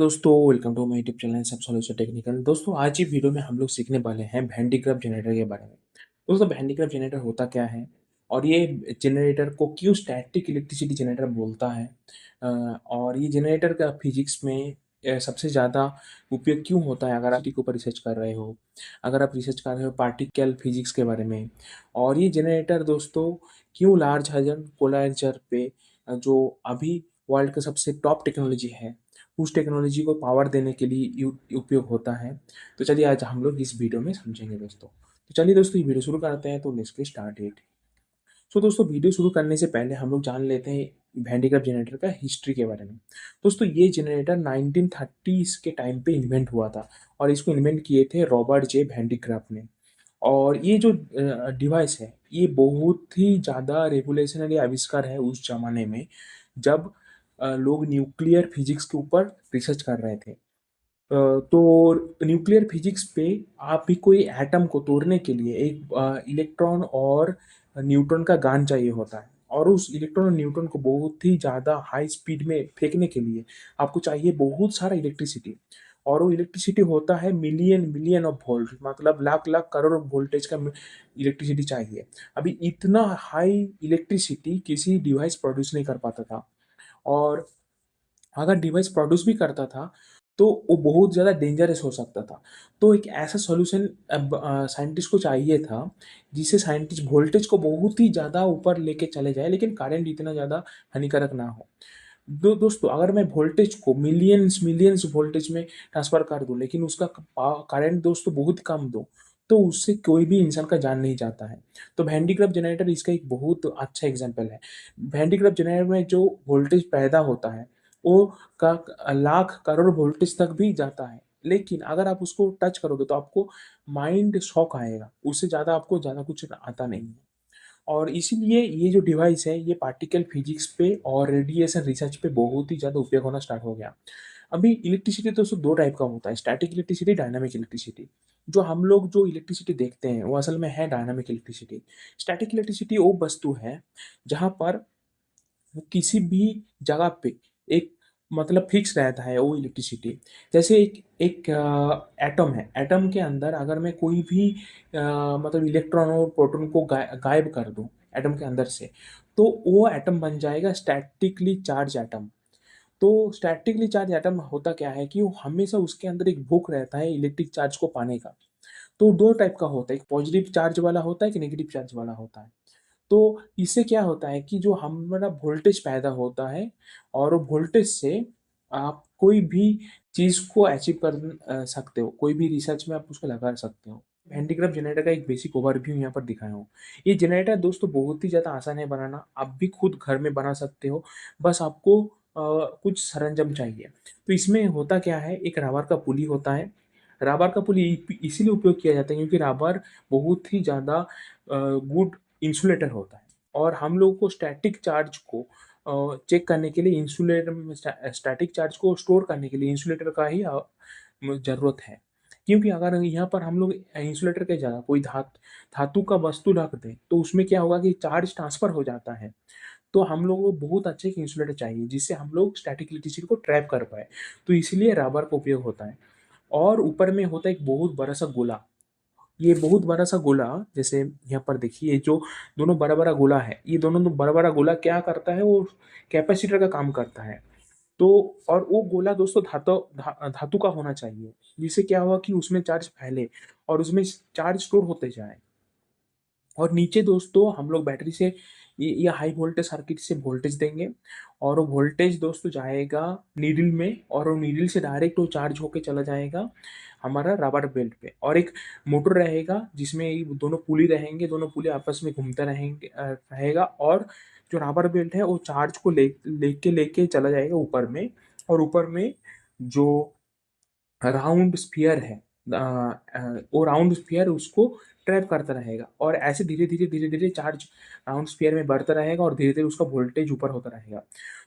दोस्तों welcome to my YouTube channel सब solution technical. दोस्तों आज की वीडियो में हम लोग सीखने वाले हैं हैंडीक्राफ्ट जनरेटर के बारे में। दोस्तों हैंडीक्राफ्ट जनरेटर होता क्या है और ये जनरेटर को क्यों स्टैटिक इलेक्ट्रिसिटी जनरेटर बोलता है। और ये जनरेटर का फिजिक्स में सबसे ज़्यादा उपयोग क्यों होता है अगर आप के ऊपर रिसर्च कर रहे हो, अगर आप रिसर्च कर रहे हो पार्टिकल फिजिक्स के बारे में। और ये जनरेटर दोस्तों क्यों लार्ज हाइड्रोजन कोलाइजर पे जो अभी वर्ल्ड का सबसे टॉप टेक्नोलॉजी है उस टेक्नोलॉजी को पावर देने के लिए उपयोग होता है। तो चलिए आज हम लोग इस वीडियो में समझेंगे दोस्तों। तो चलिए दोस्तों ये वीडियो शुरू करते हैं, तो लेट्स गेट स्टार्टेड। सो दोस्तों वीडियो शुरू करने से पहले हम लोग जान लेते हैं हैंडीक्राफ्ट जनरेटर का हिस्ट्री के बारे में। दोस्तों ये जनरेटर 1930s के टाइम पे इन्वेंट हुआ था और इसको इन्वेंट किए थे रॉबर्ट जे हैंडीक्राफ्ट ने। और ये जो डिवाइस है ये बहुत ही ज़्यादा रेवोल्यूशनरी आविष्कार है उस जमाने में, जब लोग न्यूक्लियर फिजिक्स के ऊपर रिसर्च कर रहे थे। तो न्यूक्लियर फिजिक्स पे आप भी कोई एटम को तोड़ने के लिए एक इलेक्ट्रॉन और न्यूट्रॉन का गान चाहिए होता है, और उस इलेक्ट्रॉन और न्यूट्रॉन को बहुत ही ज़्यादा हाई स्पीड में फेंकने के लिए आपको चाहिए बहुत सारा इलेक्ट्रिसिटी। और वो इलेक्ट्रिसिटी होता है मिलियन मिलियन ऑफ वोल्ट, मतलब लाख लाख करोड़ वोल्टेज का इलेक्ट्रिसिटी चाहिए। अभी इतना हाई इलेक्ट्रिसिटी किसी डिवाइस प्रोड्यूस नहीं कर पाता था। और अगर डिवाइस प्रोड्यूस भी करता था तो वो बहुत ज़्यादा डेंजरस हो सकता था। तो एक ऐसा सॉल्यूशन साइंटिस्ट को चाहिए था जिससे साइंटिस्ट वोल्टेज को बहुत ही ज़्यादा ऊपर लेके चले जाए लेकिन करंट इतना ज़्यादा हानिकारक ना हो। दोस्तों अगर मैं वोल्टेज को मिलियंस मिलियंस वोल्टेज में ट्रांसफर कर दूं लेकिन उसका करंट दोस्तों बहुत कम दूं, तो उससे कोई भी इंसान का जान नहीं जाता है। तो हैंडीक्राफ्ट जनरेटर इसका एक बहुत अच्छा एग्जांपल है। हैंडीक्राफ्ट जनरेटर में जो वोल्टेज पैदा होता है वो का लाख करोड़ वोल्टेज तक भी जाता है, लेकिन अगर आप उसको टच करोगे तो आपको माइंड शॉक आएगा, उससे ज़्यादा आपको ज़्यादा कुछ आता नहीं है। और इसीलिए ये जो डिवाइस है ये पार्टिकल फिजिक्स पे और रेडिएशन रिसर्च पे बहुत ही ज़्यादा उपयोग होना स्टार्ट हो गया। अभी इलेक्ट्रिसिटी तो सिर्फ दो टाइप का होता है, स्टैटिक इलेक्ट्रिसिटी, डायनामिक इलेक्ट्रिसिटी। जो हम लोग जो इलेक्ट्रिसिटी देखते हैं वो असल में है डायनामिक इलेक्ट्रिसिटी। स्टैटिक इलेक्ट्रिसिटी वो वस्तु है जहाँ पर वो किसी भी जगह पे एक मतलब फिक्स रहता है वो इलेक्ट्रिसिटी। जैसे एक एक एटम है, एटम के अंदर अगर मैं कोई भी मतलब इलेक्ट्रॉन और प्रोटॉन को गायब कर दूं एटम के अंदर से, तो वो एटम बन जाएगा स्टैटिकली चार्ज एटम। तो स्टैटिकली चार्ज एटम होता क्या है कि वो हमेशा उसके अंदर एक भूख रहता है इलेक्ट्रिक चार्ज को पाने का। तो दो टाइप का होता है, एक पॉजिटिव चार्ज वाला होता है, एक नेगेटिव चार्ज वाला होता है। तो इससे क्या होता है कि जो हमारा वोल्टेज पैदा होता है और वो वोल्टेज से आप कोई भी चीज़ को अचीव कर सकते हो, कोई भी रिसर्च में आप उसको लगा सकते हो। हैंडीक्राफ्ट जनरेटर का एक बेसिक ओवरव्यू यहाँ पर दिखाया हूँ। ये जनरेटर दोस्तों बहुत ही ज़्यादा आसान है बनाना, आप भी खुद घर में बना सकते हो। बस आपको कुछ सरंजाम चाहिए। तो इसमें होता क्या है, एक रबर का पुली होता है। रबर का पुली इसीलिए उपयोग किया जाता है क्योंकि रबर बहुत ही ज़्यादा गुड इंसुलेटर होता है। और हम लोगों को स्टैटिक चार्ज को चेक करने के लिए इंसुलेटर, स्टैटिक चार्ज को स्टोर करने के लिए इंसुलेटर का ही ज़रूरत है। क्योंकि अगर यहाँ पर हम लोग इंसुलेटर के जगह कोई धातु का वस्तु रख दें तो उसमें क्या होगा कि चार्ज ट्रांसफर हो जाता है। तो हम लोगों को बहुत अच्छे एक इंसुलेटर चाहिए जिससे हम लोग स्टैटिक इलेक्ट्रिसिटी को ट्रैप कर पाए। तो इसीलिए रबर का उपयोग होता है। और ऊपर में होता है एक बहुत बड़ा सा गोला। ये बहुत बड़ा सा गोला, जैसे यहाँ पर देखिए जो दोनों बड़ा बड़ा गोला है, ये दोनों बड़ा बड़ा गोला क्या करता है, वो कैपेसिटर का काम करता है। तो और वो गोला दोस्तों धातु का होना चाहिए, जिससे क्या हुआ कि उसमें चार्ज फैले और उसमें चार्ज स्टोर होते जाए। और नीचे दोस्तों हम लोग बैटरी से ये हाई वोल्टेज सर्किट से वोल्टेज देंगे और वो वोल्टेज दोस्तों जाएगा नीडल में, और वो नीडल से डायरेक्ट वो चार्ज होके चला जाएगा हमारा रबर बेल्ट पे। और एक मोटर रहेगा जिसमें ये दोनों पुली रहेंगे, दोनों पुली आपस में घूमते रहेगा, और जो रबर बेल्ट है वो चार्ज को लेके चला जाएगा ऊपर में। और ऊपर में जो राउंड स्फीयर है, वो राउंड स्फीयर उसको ट्रैप करता रहेगा और ऐसे धीरे धीरे चार्ज राउंड स्फीयर में बढ़ता रहेगा और धीरे धीरे उसका वोल्टेज ऊपर होता रहेगा।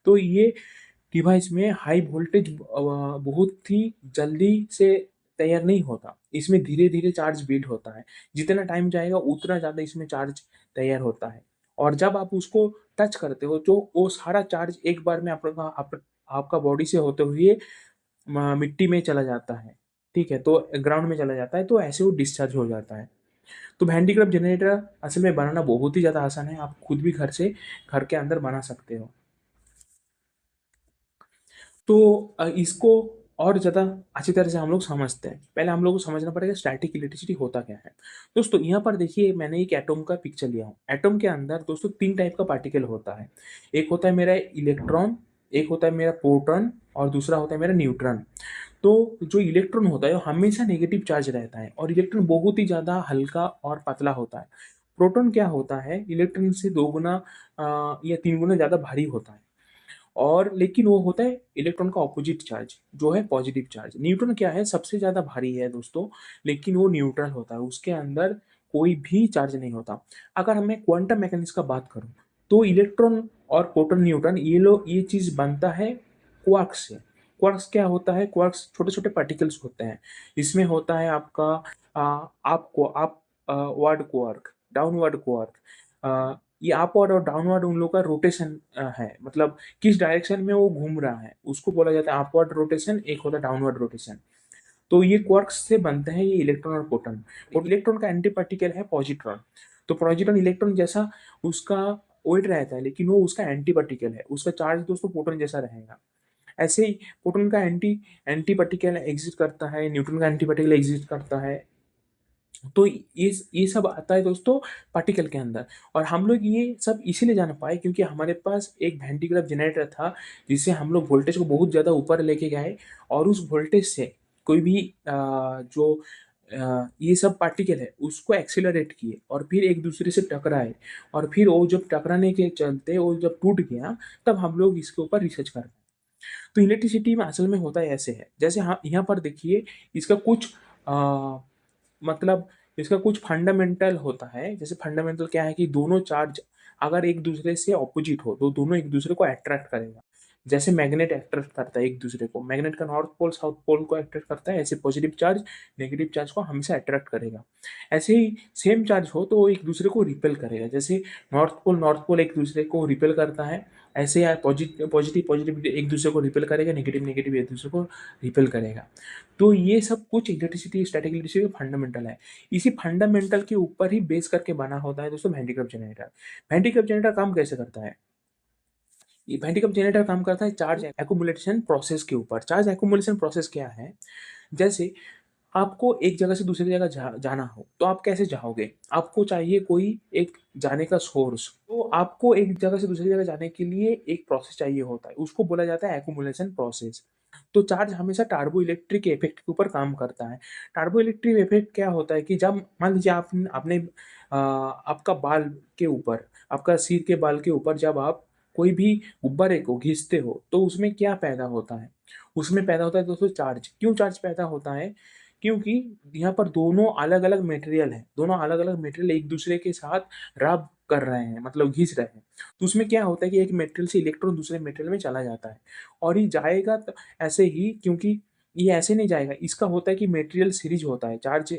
तो ये डिवाइस में हाई वोल्टेज बहुत ही जल्दी से तैयार नहीं होता, इसमें धीरे धीरे चार्ज बिल्ड होता है। जितना टाइम जाएगा उतना ज़्यादा इसमें चार्ज तैयार होता है। और जब आप उसको टच करते हो तो वो सारा चार्ज एक बार में आपका बॉडी से होते हुए मिट्टी में चला जाता है, ठीक है, तो ग्राउंड में चला जाता है, तो ऐसे वो डिस्चार्ज हो जाता है। तो हैंडीक्राफ्ट जनरेटर असल में बनाना बहुत ही ज़्यादा आसान है, आप खुद भी घर के अंदर बना सकते हो। तो इसको और ज़्यादा अच्छी तरह से हम लोग समझते हैं। पहले हम लोग को समझना पड़ेगा स्टैटिक इलेक्ट्रिसिटी होता क्या है। दोस्तों यहाँ पर देखिए मैंने एक एटॉम का पिक्चर लिया हूँ। एटॉम के अंदर दोस्तों 3 टाइप का पार्टिकल होता है। एक होता है मेरा इलेक्ट्रॉन, एक होता है मेरा प्रोटॉन और दूसरा होता है मेरा न्यूट्रॉन। तो जो इलेक्ट्रॉन होता है वो हमेशा नेगेटिव चार्ज रहता है और इलेक्ट्रॉन बहुत ही ज़्यादा हल्का और पतला होता है। प्रोटॉन क्या होता है, इलेक्ट्रॉन से 2 गुना या 3 गुना ज़्यादा भारी होता है। और लेकिन वो होता है इलेक्ट्रॉन का ऑपोजिट चार्ज जो है पॉजिटिव चार्ज। न्यूट्रॉन क्या है, सबसे ज़्यादा भारी है दोस्तों, लेकिन वो न्यूट्रल होता है, उसके अंदर कोई भी चार्ज नहीं होता। अगर मैं क्वांटम मैकेनिक्स का बात करूँ तो इलेक्ट्रॉन और प्रोटॉन न्यूट्रॉन ये चीज़ बनता है क्वार्क्स से। क्वार्क्स क्या होता है, क्वार्क्स छोटे छोटे पार्टिकल्स होते हैं। इसमें होता है आपका आप वार्ड क्वार्क, डाउनवर्ड क्वार्क। ये अपवर्ड और डाउनवर्ड उन लोग का रोटेशन है, मतलब किस डायरेक्शन में वो घूम रहा है उसको बोला जाता है अपवर्ड रोटेशन, एक होता है डाउनवर्ड रोटेशन। तो ये क्वार्क्स से बनते हैं ये इलेक्ट्रॉन और प्रोटॉन। और इलेक्ट्रॉन का एंटी पार्टिकल है पॉजिट्रॉन। तो पॉजिट्रॉन इलेक्ट्रॉन जैसा उसका वेट रहता है, लेकिन वो उसका एंटी पार्टिकल है, उसका चार्ज दोस्तों प्रोटॉन जैसा रहेगा। ऐसे ही प्रोटॉन का एंटी एंटी पार्टिकल एग्जिस्ट करता है, न्यूट्रॉन का एंटी पार्टिकल एग्जिस्ट करता है। तो ये सब आता है दोस्तों पार्टिकल के अंदर। और हम लोग ये सब इसीलिए जान पाए क्योंकि हमारे पास एक वेंटिग्राफ जनरेटर था, जिससे हम लोग वोल्टेज को बहुत ज़्यादा ऊपर लेके गए और उस वोल्टेज से कोई भी ये सब पार्टिकल है उसको एक्सीलरेट किए और फिर एक दूसरे से टकराए। और फिर वो जब टकराने के चलते वो जब टूट गया, तब हम लोग इसके ऊपर रिसर्च कर। तो इलेक्ट्रिसिटी में असल में होता है ऐसे है, जैसे हाँ यहाँ पर देखिए इसका कुछ मतलब इसका कुछ फंडामेंटल होता है। जैसे फंडामेंटल क्या है कि दोनों चार्ज अगर एक दूसरे से ऑपोजिट हो तो दोनों एक दूसरे को अट्रैक्ट करेगा। जैसे मैग्नेट अट्रैक्ट करता है एक दूसरे को, मैग्नेट का नॉर्थ पोल साउथ पोल को अट्रैक्ट करता है, ऐसे पॉजिटिव चार्ज नेगेटिव चार्ज को हमेशा अट्रैक्ट करेगा। ऐसे ही सेम चार्ज हो तो वो एक दूसरे को रिपेल करेगा। जैसे नॉर्थ पोल एक दूसरे को रिपेल करता है, ऐसे यार पॉजिटिव पॉजिटिव पॉजिटिव एक दूसरे को रिपेल करेगा, नेगेटिव नेगेटिव एक दूसरे को रिपेल करेगा। तो ये सब कुछ इलेक्ट्रिसिटी स्टैटिक इलेक्ट्रिसिटी फंडामेंटल है। इसी फंडामेंटल के ऊपर ही बेस करके बना होता है दोस्तों हैंडीक्राफ्ट जनरेटर। हैंडीक्राफ्ट जनरेटर काम कैसे करता है, ये हैंडीक्राफ्ट जनरेटर काम करता है चार्ज एक्युमुलेशन प्रोसेस के ऊपर। चार्ज एक्युमुलेशन प्रोसेस क्या है, जैसे आपको एक जगह से दूसरी जगह जाना हो तो आप कैसे जाओगे, आपको चाहिए कोई एक जाने का सोर्स। तो आपको एक जगह से दूसरी जगह जाने के लिए एक प्रोसेस चाहिए होता है, उसको बोला जाता है एक्युमुलेशन प्रोसेस। तो चार्ज हमेशा टार्बो इलेक्ट्रिक इफेक्ट के ऊपर काम करता है। टार्बो इलेक्ट्रिक इफेक्ट क्या होता है कि जब मान लीजिए आपने आपका बाल के ऊपर, आपका सिर के बाल के ऊपर जब आप कोई भी गुब्बारे को घिसते हो तो उसमें क्या पैदा होता है, उसमें पैदा होता है दोस्तों चार्ज। क्यों चार्ज पैदा होता है, क्योंकि यहाँ पर दोनों अलग अलग मटेरियल हैं, दोनों अलग अलग मटेरियल एक दूसरे के साथ रब कर रहे हैं, मतलब घिस रहे हैं। तो उसमें क्या होता है कि एक मटेरियल से इलेक्ट्रॉन दूसरे मटेरियल में चला जाता है और ये जाएगा तो ऐसे ही, क्योंकि ये ऐसे नहीं जाएगा, इसका होता है कि मटेरियल सीरीज होता है, चार्ज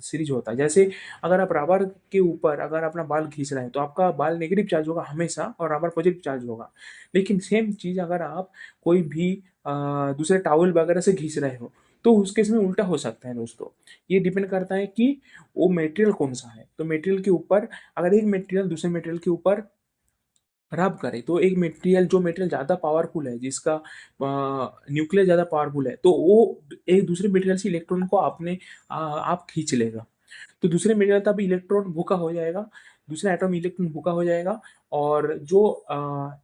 सीरीज होता है। जैसे अगर आप रबर के ऊपर अगर अपना बाल खींच रहे हैं तो आपका बाल नेगेटिव चार्ज होगा हमेशा और रबर पॉजिटिव चार्ज होगा। लेकिन सेम चीज़ अगर आप कोई भी दूसरे टॉवल वगैरह से घिस रहे हो तो उस केस में उल्टा हो सकता है दोस्तों। ये डिपेंड करता है कि वो मटेरियल कौन सा है। तो मटेरियल के ऊपर अगर एक मटेरियल दूसरे मटेरियल के ऊपर रब करे तो एक मटेरियल जो मटेरियल ज़्यादा पावरफुल है, जिसका न्यूक्लियस ज़्यादा पावरफुल है, तो वो एक दूसरे मटेरियल से इलेक्ट्रॉन को अपने आप खींच लेगा। तो दूसरे मटेरियल तब इलेक्ट्रॉन भूखा हो जाएगा, दूसरा एटॉम इलेक्ट्रॉन भूखा हो जाएगा। और जो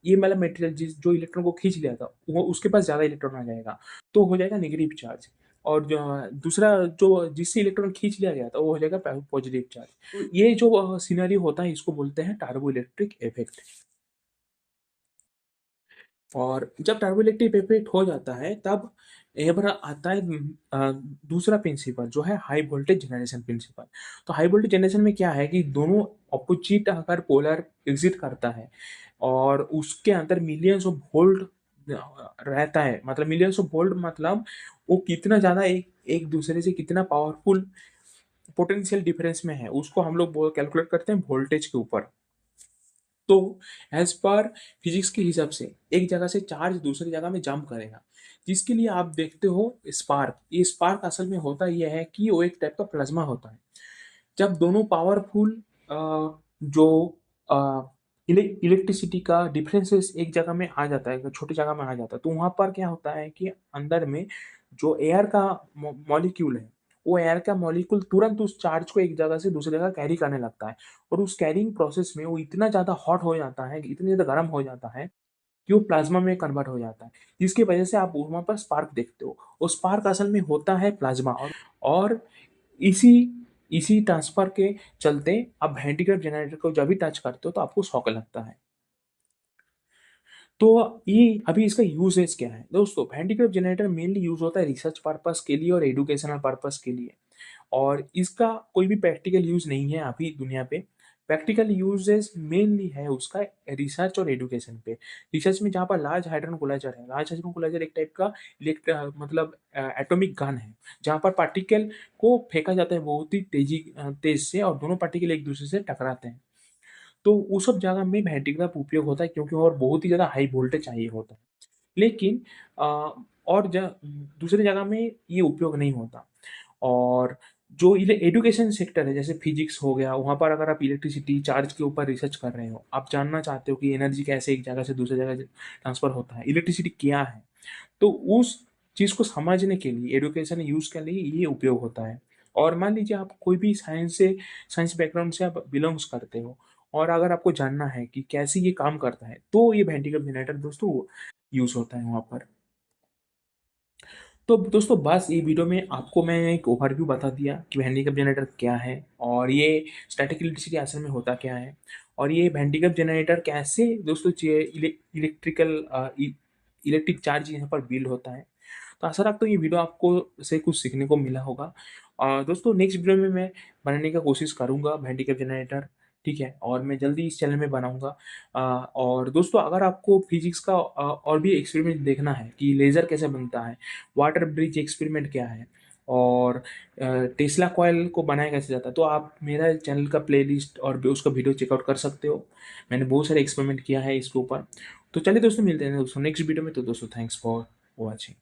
ये वाला मटेरियल जिस जो इलेक्ट्रॉन को खींच लिया था वो उसके पास ज़्यादा इलेक्ट्रॉन आ जाएगा, तो हो जाएगा नेगेटिव चार्ज। और जो दूसरा जो जिससे इलेक्ट्रॉन खींच लिया गया था वो हो जाएगा पॉजिटिव चार्ज। तो ये जो सिनेरियो होता है इसको बोलते हैं टर्बो इलेक्ट्रिक इफेक्ट। और जब टर्बो इलेक्ट्रिक इफेक्ट हो जाता है तब यहाँ पर आता है दूसरा प्रिंसिपल जो है हाई वोल्टेज जनरेशन प्रिंसिपल। तो हाई वोल्टेज जनरेशन में क्या है कि दोनों ऑपोजिट अगर पोलर एग्जिट करता है और उसके अंदर मिलियंस ऑफ वोल्ट रहता है, मतलब मिलियंस ऑफ वोल्ट मतलब वो कितना ज़्यादा एक एक दूसरे से कितना पावरफुल पोटेंशियल डिफरेंस में है, उसको हम लोग कैलकुलेट करते हैं वोल्टेज के ऊपर। तो एज पर फिजिक्स के हिसाब से एक जगह से चार्ज दूसरी जगह में जंप करेगा, जिसके लिए आप देखते हो स्पार्क। ये स्पार्क असल में होता यह है कि वो एक टाइप का प्लाज्मा होता है। जब दोनों पावरफुल जो इलेक्ट्रिसिटी का डिफरेंसेस एक जगह में आ जाता है, छोटी जगह में आ जाता है, तो वहाँ पर क्या होता है कि अंदर में जो एयर का मॉलिक्यूल है, वो एयर का मॉलिक्यूल तुरंत उस चार्ज को एक जगह से दूसरी जगह कैरी करने लगता है। और उस कैरिंग प्रोसेस में वो इतना ज़्यादा हॉट हो जाता है, इतनी ज़्यादा गर्म हो जाता है कि वो प्लाज्मा में कन्वर्ट हो जाता है, जिसकी वजह से आप वहाँ पर स्पार्क देखते हो। वो स्पार्क असल में होता है प्लाज्मा। और इसी इसी ट्रांसफर के चलते आप हैंडीक्राफ्ट जनरेटर को जब भी टच करते हो तो आपको शॉक लगता है। तो ये अभी इसका यूसेज क्या है दोस्तों? हैंडीक्राफ्ट जनरेटर मेनली यूज होता है रिसर्च पर्पस के लिए और एजुकेशनल पर्पस के लिए। और इसका कोई भी प्रैक्टिकल यूज नहीं है अभी दुनिया पे। प्रैक्टिकल यूजेस मेनली है उसका रिसर्च और एजुकेशन पे। रिसर्च में जहाँ पर लार्ज हाइड्रोजन कोलाइजर है, लार्ज हाइड्रोजन कोलाइजर एक टाइप का मतलब एटॉमिक गन है, जहाँ पर पार्टिकल को फेंका जाता है बहुत ही तेज से, और दोनों पार्टिकल एक दूसरे से टकराते हैं। तो उस सब जगह में हैंडीक्राफ्ट उपयोग होता है, क्योंकि और बहुत ही ज़्यादा हाई वोल्टेज चाहिए होता है। लेकिन अ, और दूसरी जगह में ये उपयोग नहीं होता। और जो एजुकेशन सेक्टर है, जैसे फिजिक्स हो गया, वहाँ पर अगर आप इलेक्ट्रिसिटी चार्ज के ऊपर रिसर्च कर रहे हो, आप जानना चाहते हो कि एनर्जी कैसे एक जगह से दूसरी जगह ट्रांसफर होता है, इलेक्ट्रिसिटी क्या है, तो उस चीज़ को समझने के लिए, एजुकेशन यूज़ के लिए ये उपयोग होता है। और मान लीजिए आप कोई भी साइंस बैकग्राउंड से आप बिलोंग्स करते हो, और अगर आपको जानना है कि कैसे ये काम करता है, तो ये वेंटिलेटर जनरेटर दोस्तों यूज़ होता है वहाँ पर। तो दोस्तों बस ये वीडियो में आपको मैं एक ओवरव्यू बता दिया कि हैंडीकैप जनरेटर क्या है, और ये स्टैटिक इलेक्ट्रिसिटी असल में होता क्या है, और ये हैंडीकैप जनरेटर कैसे दोस्तों इलेक्ट्रिक चार्ज यहाँ पर बिल्ड होता है। तो आशा रखता हूँ ये वीडियो आपको से कुछ सीखने को मिला होगा। दोस्तों नेक्स्ट वीडियो में मैं बनाने का कोशिश करूँगा हैंडीकैप जनरेटर, ठीक है? और मैं जल्दी इस चैनल में बनाऊँगा। और दोस्तों अगर आपको फिजिक्स का और भी एक्सपेरिमेंट देखना है कि लेज़र कैसे बनता है, वाटर ब्रिज एक्सपेरिमेंट क्या है, और टेस्ला कॉइल को बनाया कैसे जाता है, तो आप मेरा चैनल का प्लेलिस्ट और भी उसका वीडियो चेकआउट कर सकते हो। मैंने बहुत सारे एक्सपेरिमेंट किया है इसके ऊपर। तो चलिए दोस्तों मिलते हैं दोस्तों नेक्स्ट वीडियो में। तो दोस्तों थैंक्स फॉर वॉचिंग।